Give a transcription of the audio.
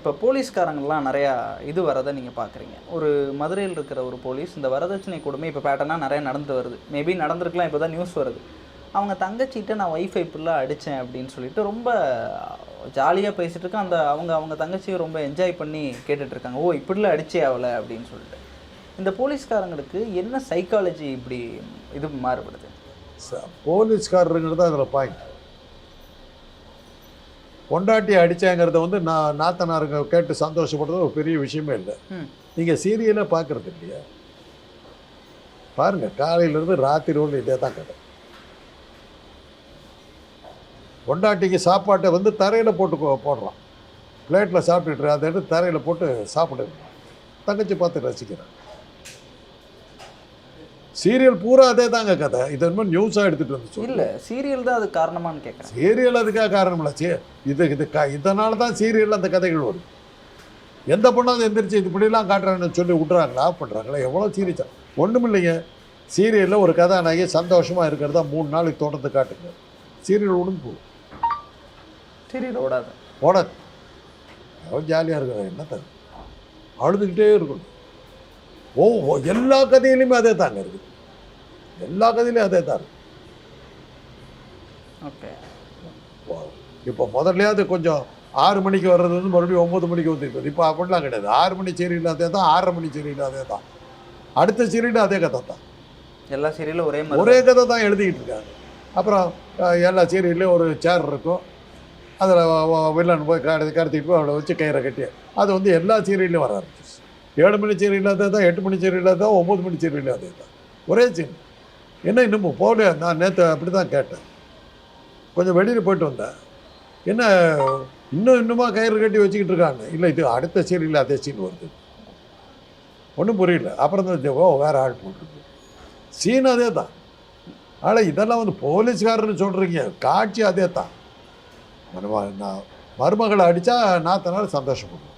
இப்போ போலீஸ்காரங்கள்லாம் நிறையா இது வரதை நீங்கள் பார்க்குறீங்க. ஒரு மதுரையில் இருக்கிற ஒரு போலீஸ் இந்த வரதட்சணை கொடுமை இப்போ பேட்டர்னாக நிறையா நடந்து வருது. மேபி நடந்திருக்கலாம், இப்போ தான் நியூஸ் வருது. அவங்க தங்கச்சிகிட்ட நான் ஒய்ஃபை ஃபுல்லாக அடித்தேன் அப்படின்னு சொல்லிட்டு ரொம்ப ஜாலியாக பேசிகிட்டு இருக்கேன். அந்த அவங்க அவங்க தங்கச்சியை ரொம்ப என்ஜாய் பண்ணி கேட்டுட்ருக்காங்க. ஓ இப்படிலாம் அடிச்சே ஆகலை அப்படின்னு சொல்லிட்டு. இந்த போலீஸ்காரங்களுக்கு என்ன சைக்காலஜி இப்படி இது மாறுபடுது? போலீஸ்காரருங்கிறது தான் அதில் பாயிண்ட். பொண்டாட்டி அடித்தாங்கிறத வந்து நாத்தனாருங்க கேட்டு சந்தோஷப்படுறது ஒரு பெரிய விஷயமே இல்லை. நீங்கள் சீரியலாக பார்க்குறது இல்லையா? பாருங்கள், காலையிலேருந்து ராத்திரி ஒன்று இதே தான் கதை. பொண்டாட்டிக்கு சாப்பாட்டை வந்து தரையில் போட்டு போடுறான். பிளேட்டில் சாப்பிட்டுட்டு அதை எடுத்து தரையில் போட்டு சாப்பிடுறான். தங்கச்சி பார்த்து ரசிக்கிறான். சீரியல் பூரா அதே தாங்க கதை. இது என்ன நியூஸாக எடுத்துகிட்டு வந்து இல்லை, சீரியல் தான் அது காரணமானு கேட்குறேன். சீரியல் அதுக்காக காரணம் இல்லை. இதனால தான் சீரியலில் அந்த கதைகள் வரும். எந்த பொண்ணாவது எந்திரிச்சு இது இப்படிலாம் காட்டுறாங்கன்னு சொல்லி விட்றாங்களா, ஆஃப் பண்ணுறாங்களா? எவ்வளோ சீரியஸாக ஒன்றும் இல்லைங்க. சீரியலில் ஒரு கதாநாயகி சந்தோஷமாக இருக்கிறதா 3 நாளைக்கு தொடர்ந்து காட்டுங்க. சீரியல் ஒன்று போகும். சீரியல் ஓடாது. அவ்வளோ ஜாலியாக இருக்கிற என்ன தரு அழுதுகிட்டே இருக்கணும். எல்லா கதையிலையுமே அதே தாங்க இருக்குது. எல்லா கதையிலையும் அதே தான். ஓகே, இப்போ முதல்லையாவது கொஞ்சம் 6 மணிக்கு வர்றது வந்து மறுபடியும் 9 மணிக்கு வந்துருக்குது. இப்போ அப்படிலாம் கிடையாது. 6 மணி சீரியல் அதே தான், 6:30 மணி சீரியல் அதே தான், அடுத்த சீரியல் அதே கதை தான். எல்லா சீரியலும் ஒரே கதை தான் எழுதிக்கிட்டு இருக்காங்க. அப்புறம் எல்லா சீரியல்லையும் ஒரு சேர் இருக்கும். அதில் வில்லன் போய் கடத்திட்டு போய் அவளை வச்சு கயிறை கட்டி அது வந்து எல்லா சீரியல்லையும் வர ஆரம்பிச்சிச்சு. 7 மணி சீரியல் அதே தான், 8 மணி சீரியல் அதே தான், 9 மணி சீரியல் அதே தான். ஒரே சீன். என்ன இன்னமும் போல? நான் நேற்று அப்படி தான் கேட்டேன். கொஞ்சம் வெளியில் போயிட்டு வந்தேன். என்ன இன்னுமா கயிறு கட்டி வச்சுக்கிட்டு இருக்காங்க? இல்லை, இது அடுத்த சீரியல் அதே சீன் வருது. ஒன்றும் புரியல. அப்புறம் தான் வேறு ஆள் போட்டுருக்கு. சீன் அதே தான். ஆனால் இதெல்லாம் வந்து போலீஸ்காரன்னு சொல்கிறீங்க, காட்சி அதே தான். நான் மருமகளை அடித்தா நாத்தனால சந்தோஷப்படுவேன்.